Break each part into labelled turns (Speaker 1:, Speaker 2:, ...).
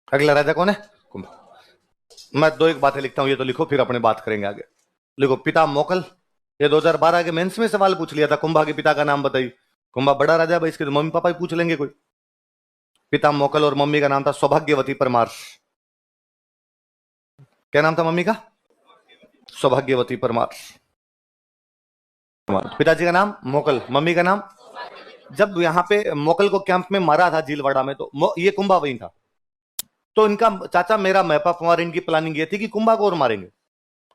Speaker 1: अगला राजा कौन है? कुंभ। मैं दो एक बातें लिखता हूं, ये तो लिखो, फिर अपने बात करेंगे आगे। लिखो, पिता मोकल। ये 2012 के मेंस में सवाल पूछ लिया था, कुंभा के पिता का नाम बताइए। कुंभा बड़ा राजा, भाई इसके तो मम्मी पापा ही पूछ लेंगे कोई। पिता मोकल और मम्मी का नाम था सौभाग्यवती परमार। क्या नाम था मम्मी का? सौभाग्यवती परमार। पिताजी का नाम मोकल, मम्मी का नाम। जब यहां पे मोकल को कैंप में मारा था झीलवाड़ा में, तो ये कुंभा वही था। तो इनका चाचा मेरा महपा कुंवर, इनकी प्लानिंग ये थी कि कुंभा को और मारेंगे।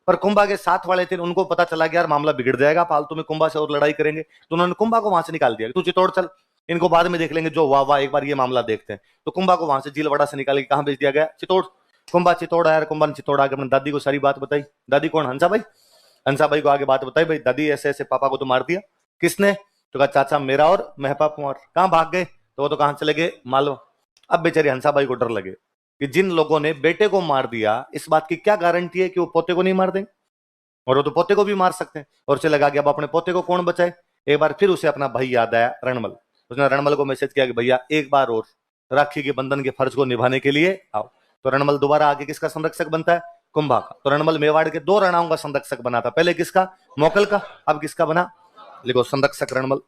Speaker 1: पर कुंभा के साथ वाले थे, उनको पता चला कि यार मामला बिगड़ जाएगा, फालतू में कुंभा से और लड़ाई करेंगे, तो उन्होंने कुंभा को वहां से निकाल दिया। तू चित्तौड़ चल, इनको बाद में देख लेंगे, जो वाह वाह, एक बार ये मामला देखते हैं। तो कुंभा को वहां से झीलवाड़ा से निकाल के कहां भेज दिया गया? चित्तौड़। कुंभा चित्तौड़ आया, कुंभा ने चित्तौड़ आके अपनी दादी को सारी बात बताई। दादी कौन? हंसाबाई। हंसाबाई को आगे बात बताई, भाई दादी ऐसे ऐसे पापा को तो मार दिया। किसने? तो कहा चाचा मेरा और महपा कुंवर। कहां भाग गए? तो वो तो कहां चले गए? मालवा। अब बेचारी हंसाबाई को डर लगे कि जिन लोगों ने बेटे को मार दिया, इस बात की क्या गारंटी है कि वो पोते को नहीं मार देंगे? और वो तो पोते को भी मार सकते हैं। और उसे लगा कि अब अपने पोते को कौन बचाए। एक बार फिर उसे अपना भाई याद आया, रणमल। उसने रणमल को मैसेज किया कि भैया एक बार और राखी के बंधन के फर्ज को निभाने के लिए आओ। तो रणमल दोबारा आगे किसका संरक्षक बनता है? कुंभा का। तो रणमल मेवाड़ के दो रणाओं का संरक्षक बना था, पहले किसका? मोकल का। अब किसका बना? लिखो, संरक्षक रणमल।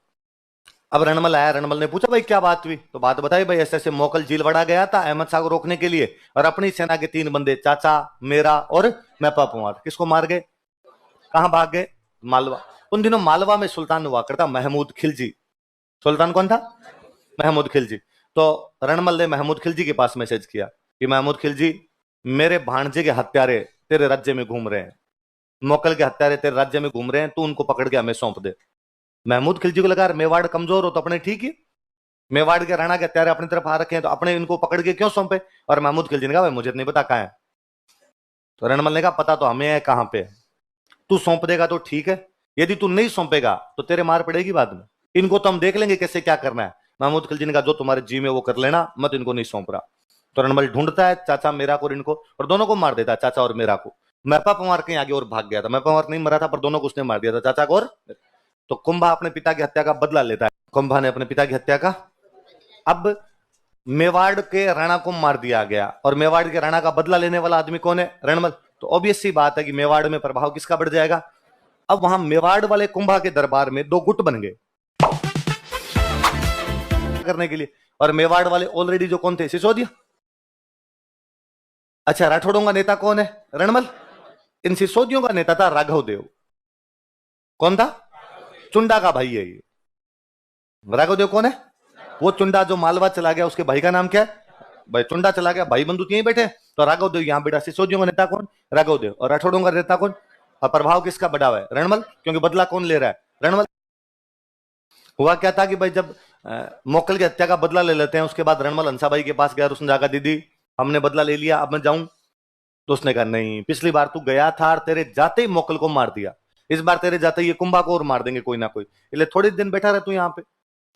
Speaker 1: अब रणमल आया, रणमल ने पूछा भाई क्या बात हुई? तो बात बताई, भाई ऐसे ऐसे मोकल झीलवाड़ा गया था अहमद शाह को रोकने के लिए, और अपनी सेना के 3 बंदे, चाचा मेरा और महपा कुंवर, किसको मार गए? कहां भाग गए? मालवा। उन दिनों मालवा में सुल्तान हुआ करता महमूद खिलजी। सुल्तान कौन था? महमूद खिलजी। तो रणमल ने महमूद खिलजी के पास मैसेज किया कि महमूद खिलजी, मेरे भांजे के हत्यारे तेरे राज्य में घूम रहे हैं, मोकल के हत्यारे तेरे राज्य में घूम रहे हैं, तू उनको पकड़ के हमें सौंप दे। महमूद खिलजी को लगा मेवाड़ कमजोर हो तो अपने ठीक ही, मेवाड़ के राणा के हत्यारे अपनी तरफ आ रखे हैं, तो अपने इनको पकड़ के क्यों सौंपे? और महमूद खिलजी ने कहा भाई मुझे नहीं पता कहां है। तो रणमल ने कहा पता तो हमें है कहां पे, तू सौंप देगा तो ठीक है, यदि तू नहीं सौंपेगा तो तेरे मार पड़ेगी बाद में, इनको तो हम देख लेंगे कैसे क्या करना है। महमूद खिलजी ने कहा जो तुम्हारे जी में वो कर लेना, मत इनको नहीं सौंप रहा। तो रणमल ढूंढता है चाचा मेरा को और इनको, और दोनों को मार देता है, चाचा और मेरा को। महपा कुंवर कहीं आगे और भाग गया था, महपा कुंवर नहीं मरा था, पर दोनों को उसने मार दिया था, चाचा को और। तो कुंभा अपने पिता की हत्या का बदला लेता है। कुंभा ने अपने पिता की हत्या का। अब मेवाड़ के राणा को मार दिया गया, और मेवाड़ के राणा का बदला लेने वाला आदमी कौन है? रणमल। तो ऑब्वियस सी बात है कि मेवाड़ में प्रभाव किसका बढ़ जाएगा? अब वहां मेवाड़ वाले कुंभा के दरबार में 2 गुट बन गए करने के लिए, और मेवाड़ वाले ऑलरेडी जो कौन थे? सिसोदिया। अच्छा, राठौड़ों का नेता कौन है? रणमल। इन सिसोदियों का नेता था राघव देव। कौन था? चुंडा का भाई है ये। राघव देव कौन है? वो चुंडा जो मालवा चला गया, उसके भाई का नाम क्या है? भाई चुंडा चला गया, भाई बंधु यहीं बैठे, तो राघव देव यहां बैठा। सिसोदियों का नेता कौन? राघव देव। और राठौड़ों का नेता कौन? और प्रभाव किसका बढ़ा हुआ है? रणमल, क्योंकि बदला कौन ले रहा है? रणमल। हुआ क्या था कि भाई जब मोकल की हत्या का बदला ले लेते हैं, उसके बाद रणमल हंसाबाई के पास गया, उसने जाकर दीदी हमने बदला ले लिया, अब मैं जाऊं? तो उसने कहा नहीं, पिछली बार तू गया था और तेरे जाते ही मोकल को मार दिया, इस बार तेरे जाते ही ये कुंभा को और मार देंगे कोई ना कोई, इसलिए थोड़े दिन बैठा रह तू यहाँ पे,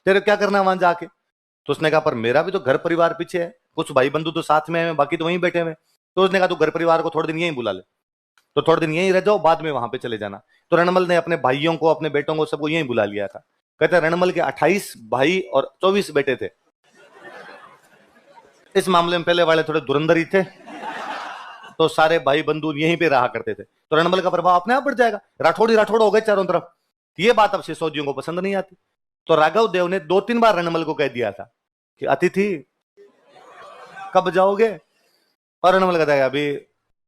Speaker 1: तेरे क्या करना वहां जाके? तो उसने कहा पर मेरा भी तो घर परिवार पीछे है, कुछ भाई बंधु तो साथ में है, बाकी तो वहीं बैठे हुए। तो उसने कहा तू घर परिवार को थोड़े दिन यहीं बुला ले, तो थोड़े दिन यहीं रह जाओ, बाद में वहां पे चले जाना। तो रणमल ने अपने भाइयों को, अपने बेटों को, सबको यहीं बुला लिया था। कहते रणमल के 28 भाई और 24 बेटे थे। इस मामले में पहले वाले थोड़े धुरंधर थे, तो सारे भाई बंधु यहीं पे रहा करते थे, तो रणमल का प्रभाव अपने आप बढ़ जाएगा, राठौड़ी राठौड़ हो गए चारों तरफ। ये बात अब सिसोदियों को पसंद नहीं आती, तो राघव देव ने 2-3 बार रणमल को कह दिया था कि अतिथि कब जाओगे, और रणमल कहता है अभी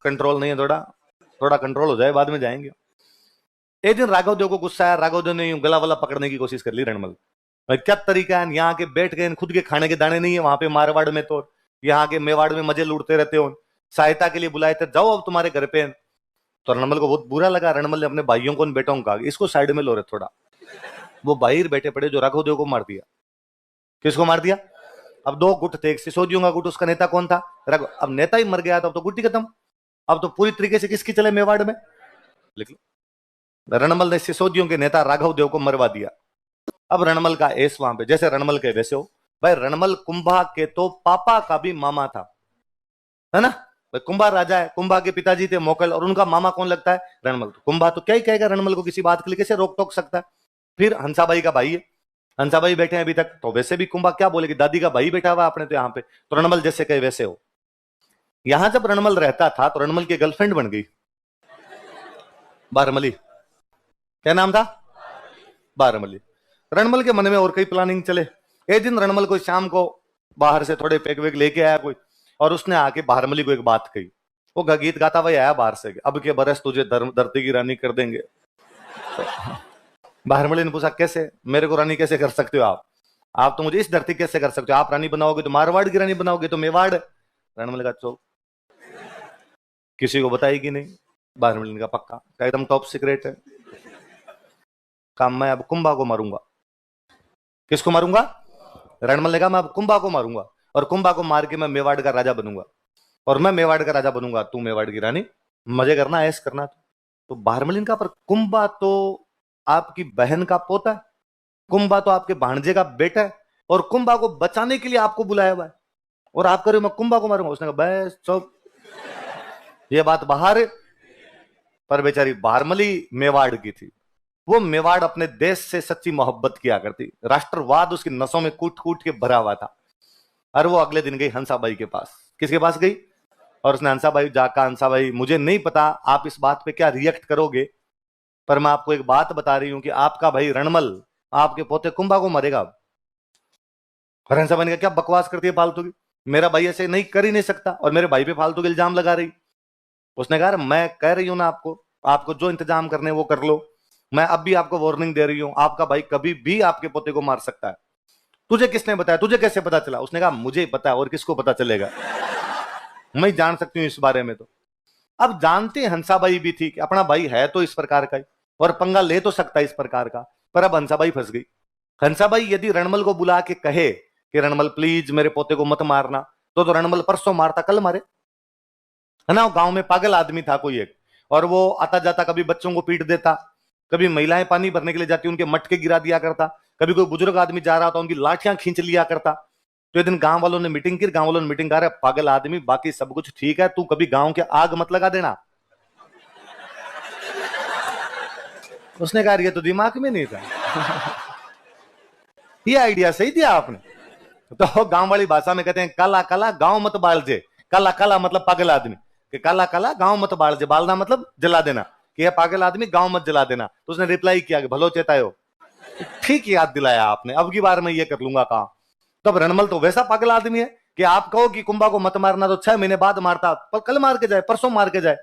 Speaker 1: कंट्रोल नहीं है, थोड़ा थोड़ा कंट्रोल हो जाए बाद में जाएंगे। एक दिन राघव देव को गुस्सा आया, राघव देव ने यूं गला वाला पकड़ने की कोशिश कर ली रणमल। भाई क्या तरीका है, यहाँ के बैठ गए, खुद के खाने के दाने नहीं है वहां पे मारवाड़ में, तो यहाँ के मेवाड़ में मजे लूटते रहते हो, सहायता के लिए बुलाए थे, जाओ अब तुम्हारे घर पे। तो रणमल को बहुत बुरा लगा, रणमल ने अपने भाइयों को, बेटों को कहा इसको साइड में लो रे थोड़ा। वो बाहर बैठे पड़े जो राघव देव को मार दिया। किसको मार दिया? अब 2 गुट थे, सिसोदियों का गुट, उसका नेता कौन था? राघव। अब नेता ही मर गया तो अब तो गुट ही खत्म, अब तो पूरी तरीके से किसकी चले मेवाड़ में? लिख लो, रणमल ने सिसोदियों के नेता राघव देव को मरवा दिया। अब रणमल का एस वहां पे, जैसे रणमल के वैसे हो। भाई रणमल कुंभा के तो पापा का भी मामा था, है ना? भाई कुंभा राजा है, कुंभा के पिताजी थे मोकल, और उनका मामा कौन लगता है? रणमल। तो कुंभा तो क्या ही कहेगा रणमल को, किसी बात के लिए कैसे रोक टोक सकता है? फिर हंसाबाई का भाई है, हंसाभाई बैठे हैं अभी तक, तो वैसे भी कुंभा क्या बोलेगी, दादी का भाई बैठा हुआ आपने तो यहाँ पे, तो रणमल जैसे कहे वैसे हो। यहां जब रणमल रहता था तो रणमल की गर्लफ्रेंड बन गई बारमली। क्या नाम था? बारमली। रणमल के मन में और कई प्लानिंग चले। एक दिन रणमल को शाम को बाहर से थोड़े पैक वैक लेके आया कोई, और उसने आके बारमली को एक बात कही। वो गीत गाता हुआ आया बाहर से, अब के बरस तुझे धरती की रानी कर देंगे। तो बारमली ने पूछा कैसे, मेरे को रानी कैसे कर सकते हो आप तो मुझे इस धरती कैसे कर सकते हो, आप रानी बनाओगे तो मारवाड़ की रानी बनाओगे तो मेवाड़। रणमल का चो किसी को बताएगी नहीं। बारमली का पक्का एकदम टॉप सीक्रेट है काम, मैं अब कुंभा को मारूंगा। किसको मारूंगा? रणमल ने कहा मैं अब कुंभा को मारूंगा, और कुंभा को मार के मैं मेवाड़ का राजा बनूंगा, और मैं मेवाड़ का राजा बनूंगा, तू मेवाड़ की रानी, मजे करना ऐश करना। तो बारमलिन का पर कुंभा तो आपकी बहन का पोता है, कुंभा तो आपके भांजे का बेटा है, और कुंभा को बचाने के लिए आपको बुलाया हुआ है, और आप कह रहे हो मैं कुंभा को मारूंगा। उसने कहा बस चुप, ये बात बाहर है। पर बेचारी बारमली मेवाड़ की थी, वो मेवाड़ अपने देश से सच्ची मोहब्बत किया करती, राष्ट्रवाद उसकी नसों में कूट कूट के भरा हुआ था। और वो अगले दिन गई हंसाबाई के पास। किसके पास गई? और उसने हंसाबाई जाकर, हंसाबाई मुझे नहीं पता आप इस बात पे क्या रिएक्ट करोगे, पर मैं आपको एक बात बता रही हूं कि आपका भाई रणमल आपके पोते कुंभा को मरेगा। और हंसाबाई ने कहा क्या बकवास करती है फालतू की, मेरा भाई ऐसे नहीं कर ही नहीं सकता, और मेरे भाई पे फालतू के इल्जाम लगा रही। उसने कहा मैं कह रही हूं ना आपको जो इंतजाम करने वो कर लो, मैं अब भी आपको वार्निंग दे रही हूं, आपका भाई कभी भी आपके पोते को मार सकता है। तुझे किसने बताया, तुझे कैसे पता चला? उसने कहा मुझे पता है, और किसको पता चलेगा, मैं जान सकती हूँ इस बारे में। तो अब जानते हंसाबाई भी थी कि अपना भाई है तो इस प्रकार का ही, और पंगा ले तो सकता है इस प्रकार का, पर अब हंसाबाई फंस गई। हंसाबाई यदि रणमल को बुला के कहे कि रणमल प्लीज मेरे पोते को मत मारना, तो रणमल परसों मारता कल मारे, है ना। गांव में पागल आदमी था कोई एक, और वो आता जाता कभी बच्चों को पीट देता, कभी महिलाएं पानी भरने के लिए जाती उनके मटके गिरा दिया करता, कभी कोई बुजुर्ग आदमी जा रहा था उनकी लाठियां खींच लिया करता। तो एक दिन गांव वालों ने मीटिंग की, गांव वालों ने मीटिंग कर, पागल आदमी बाकी सब कुछ ठीक है, तू कभी गांव के आग मत लगा देना। उसने कहा ये तो दिमाग में नहीं था। ये आइडिया सही दिया आपने। तो गांव वाली भाषा में कहते हैं काला काला गांव मत बालजे। काला काला मतलब पागल आदमी, कि काला काला गांव मत बालजे, बालना मतलब जला देना, कि यह पागल आदमी गांव मत जला देना। तो उसने रिप्लाई किया कि भलो चेतायो, ठीक याद दिलाया आपने, अब की बार मैं ये कर लूंगा काम। तब रणमल तो वैसा पागल आदमी है कि आप कहो कि कुंभा को मत मारना तो 6 महीने बाद मारता, पर कल मार के जाए, परसों मार के जाए।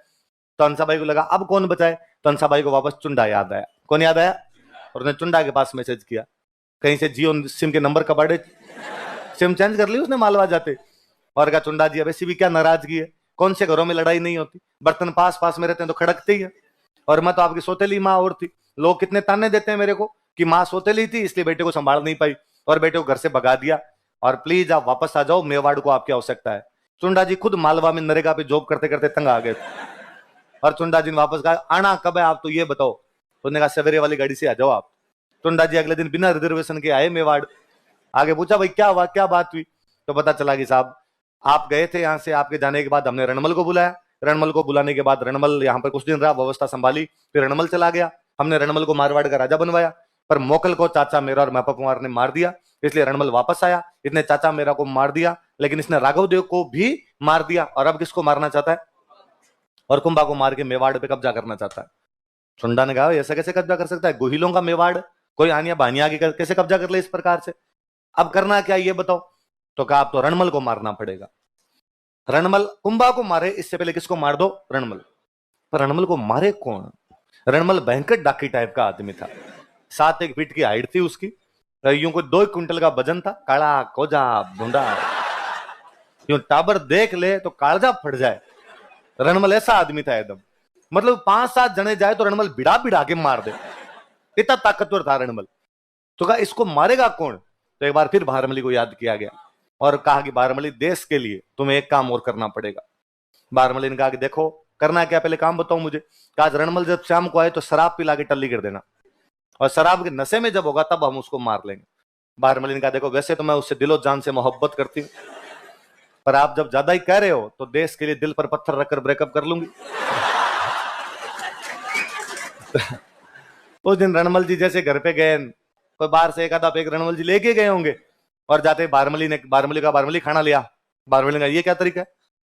Speaker 1: तो हंसाबाई को लगा अब कौन बचाए, तो हंसाबाई को वापस चुंडा याद आया। कौन याद आया? और उसने चुंडा के पास मैसेज किया, कहीं से जियो सिम के नंबर कबाड़े, सिम चेंज कर ली उसने मालवा जाते, और कहा चुंडा जी अब ऐसी भी क्या नाराजगी है, कौन से घरों में लड़ाई नहीं होती, बर्तन पास पास में रहते हैं तो खड़कते ही है, और मैं तो आपकी सोतेली माँ और थी, लोग कितने ताने देते हैं मेरे को कि माँ सोतेली थी इसलिए बेटे को संभाल नहीं पाई, और बेटे को घर से भगा दिया, और प्लीज आप वापस आ जाओ, मेवाड़ को आपकी आवश्यकता है। चुंडा जी खुद मालवा में नरेगा पे जॉब करते करते तंग आ गए, और चुंडा जी ने वापस कहा आना कब है आप तो ये बताओ। तो उन्होंने कहा सवेरे वाली गाड़ी से आ जाओ आप। चुंडा जी अगले दिन बिना रिजर्वेशन के आए मेवाड़। आगे पूछा भाई क्या हुआ, क्या बात हुई, तो पता चला कि साहब आप गए थे यहाँ से, आपके जाने के बाद हमने रणमल को बुलाया, रणमल को बुलाने के बाद रणमल यहाँ पर कुछ दिन रहा, व्यवस्था संभाली, फिर रणमल चला गया, हमने रणमल को मारवाड़ का राजा बनवाया, पर मोकल को चाचा मेरा और महपा कुमार ने मार दिया, इसलिए रणमल वापस आया। इसने चाचा मेरा को मार दिया, लेकिन इसने राघव देव को भी मार दिया, और अब किसको मारना चाहता है, और कुंभा को मार के मेवाड़ पे कब्जा करना चाहता है। चुंडा ने कहा ऐसा कैसे कब्जा कर सकता है, गोहिलों का मेवाड़, कोई आनिया बानिया की कैसे कब्जा कर ले इस प्रकार से, अब करना क्या ये बताओ। तो कहा आप तो रणमल को मारना पड़ेगा। रणमल कुंभा को मारे इससे पहले किसको मार दो, रणमल। पर रणमल को मारे कौन? रणमल भयंकर डाकी टाइप का आदमी था, 7 फीट की हाइट थी उसकी, यूं को 2 क्विंटल का वजन था, काला कोजा भूंडा, यूं टाबर देख ले तो कालजा फट जाए। रणमल ऐसा आदमी था एकदम, मतलब 5-7 जने जाए तो रणमल बिड़ा बिड़ा के मार दे, इतना ताकतवर था रणमल। तो कहा इसको मारेगा कौन? तो एक बार फिर बारमली को याद किया गया, और कहा कि बारमली देश के लिए तुम्हें एक काम और करना पड़ेगा। बारमली ने कहा कि देखो करना क्या, पहले काम बताओ मुझे। कहा रणमल जब शाम को आए तो शराब पिला के टल्ली कर देना, और शराब के नशे में जब होगा तब हम उसको मार लेंगे। बारमली ने कहा देखो वैसे तो मैं उससे दिलो जान से मोहब्बत करती हूँ, पर आप जब ज्यादा ही कह रहे हो तो देश के लिए दिल पर पत्थर रखकर ब्रेकअप कर लूंगी। उस दिन रणमल जी जैसे घर पे गए, कोई बाहर से एक आधा पेक रणवल जी लेके गए होंगे और जाते बारमली खाना लिया। बारमली का ये क्या तरीका है,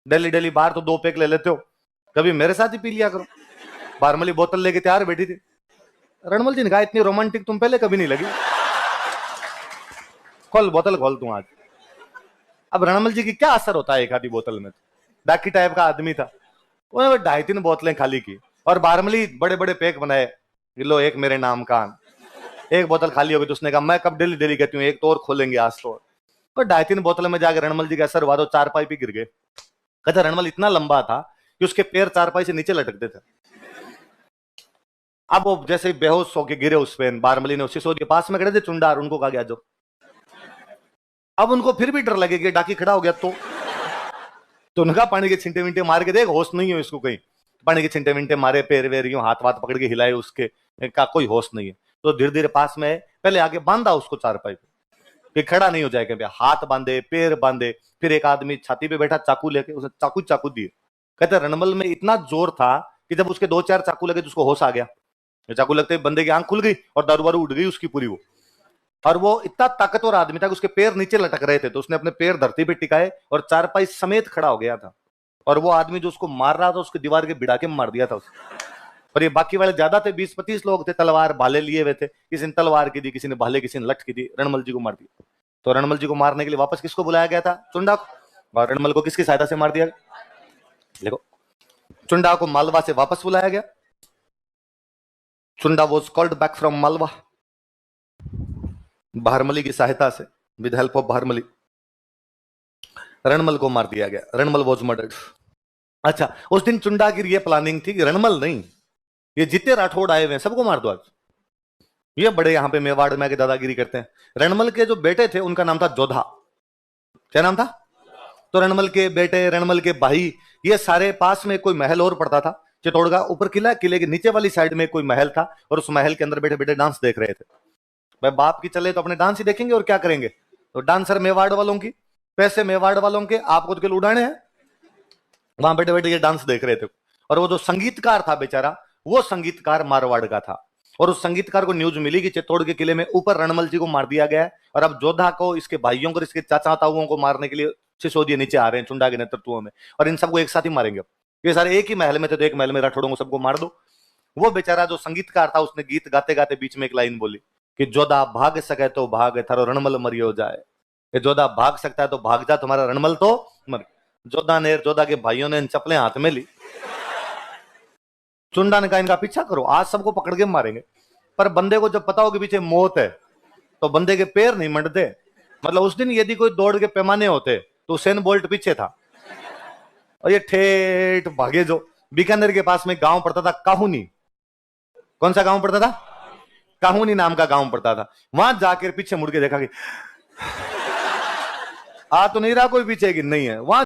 Speaker 1: डेली डेली बाहर तो 2 पेक ले लेते हो, कभी मेरे साथ ही पी लिया करो। बारमली बोतल लेके तैयार बैठी थी। रणवल जी ने कहा इतनी रोमांटिक तुम पहले कभी नहीं लगी, खोल बोतल खोल तू आज। अब रणवल जी की क्या असर होता है एक आधी बोतल में, डाकी टाइप का आदमी था, उन्होंने 2.5-3 बोतलें खाली की और बारमली बड़े बड़े पैक बनाए, लो एक मेरे नाम का। एक बोतल खाली हो गई तो उसने कहा मैं कब डेली डेली कहती हूँ, एक तो और खोलेंगे आज तो। 2.5-3 बोतल में जाकर रणमल जी का असर हुआ तो 4 पाई भी गिर गए। कहते रणमल इतना लंबा था कि उसके पैर 4 पाई से नीचे लटकते थे। अब वो जैसे ही बेहोश होके गिरे उस पे, बारमली ने उसी के पास में खड़े थे चुंडार, उनको कहा गया जो। अब उनको फिर भी डर लगे कि डाकी खड़ा हो गया तो उनका पानी के छिंटे विंटे मार के देख होश नहीं हो इसको कहीं। पानी के छिंटे विंटे मारे, पैर वेर यूं हाथ वाथ पकड़ के हिलाए उसके, का कोई होश नहीं है। तो धीरे धीरे पास में पहले आगे बांधा उसको 4 पाई पे, खड़ा नहीं हो जाएगा, हाथ बांधे पैर बांधे। फिर एक आदमी छाती पे बैठा चाकू लेके उसे चाकू दिए। कहते रणमल में इतना जोर था कि जब उसके 2-4 चाकू लगे तो उसको होश आ गया। चाकू लगते बंदे की आंख खुल गई और दारू वारू उड़ गई उसकी पूरी वो। और वो इतना ताकतवर आदमी था कि उसके पैर नीचे लटक रहे थे तो उसने अपने पैर धरती पे टिकाए और 4 पाई समेत खड़ा हो गया था। और वो आदमी जो उसको मार रहा था उसके दीवार के भिड़ा के मार दिया था उसने। और ये बाकी वाले ज्यादा थे, 20-25 लोग थे, तलवार भाले लिए हुए थे। किसी ने तलवार की दी, किसी ने भाले, किसी ने लठ की दी। रणमल जी को मार दिया। तो रणमल जी को मारने के लिए वापस किसको बुलाया गया था? चुंडा को। और रणमल को किसकी सहायता से मार दिया? देखो, चुंडा को मालवा से वापस बुलाया गया। Chunda was called back from Malwa, Bharmali की सहायता से, with help of Bharmali. Ranmal को मार दिया गया। Ranmal was murdered. अच्छा, उस दिन चुंडा की ये प्लानिंग थी कि रणमल नहीं, ये जितने राठौड़ आए हुए हैं सबको मार दो आज। ये बड़े यहां पे मेवाड़ में के दादागिरी करते हैं। रणमल के जो बेटे थे उनका नाम था जोधा। क्या नाम था? तो रणमल के बेटे, रणमल के भाई, ये सारे पास में कोई महल और पड़ता था चित्तौड़गढ़, ऊपर किला, किले के नीचे वाली साइड में कोई महल था और उस महल के अंदर बैठे बैठे डांस देख रहे थे। भाई बाप की चले तो अपने डांस ही देखेंगे और क्या करेंगे। तो डांसर मेवाड़ वालों की, पैसे मेवाड़ वालों के, आपको तो उड़ाने हैं। वहां बैठे बैठे ये डांस देख रहे थे। और वो जो संगीतकार था बेचारा, वो संगीतकार मारवाड़ का था। और उस संगीतकार को न्यूज मिली कि चित्तौड़ के किले में ऊपर रणमल जी को मार दिया गया है और अब जोधा को, इसके भाइयों को, इसके चाचा ताऊओं को मारने के लिए सिसोदिए नीचे आ रहे हैं चुंडा के नेतृत्व में, और इन सबको एक साथ ही मारेंगे। ये सारे एक ही महल में थे तो एक महल में राठौड़ों को सबको मार दो। वो बेचारा जो संगीतकार था उसने गीत गाते गाते बीच में एक लाइन बोली कि जोधा भाग सके तो भाग, थारो रणमल मरियो जाए। ये जोधा भाग सकता है तो भाग जा, तुम्हारा रणमल तो मर। जोधा ने, जोधा के भाइयों ने चप्पलें हाथ में ली। चुंडा ने कहा इनका पीछा करो, आज सबको पकड़ के मारेंगे। पर बंदे को जब पता हो कि पीछे मौत है तो बंदे के पैर नहीं मंडते। मतलब उस दिन यदि कोई दौड़ के पैमाने होते तो उसेन बोल्ट पीछे था और ये ठेठ भागे। जो बीकानेर के पास में गांव पड़ता था काहुनी, कौन सा गांव पड़ता था? काहुनी नाम का गांव पड़ता था। वहां जाकर पीछे मुड़ के देखा कि आ तो नहीं रहा कोई पीछे, कि नहीं है। वहां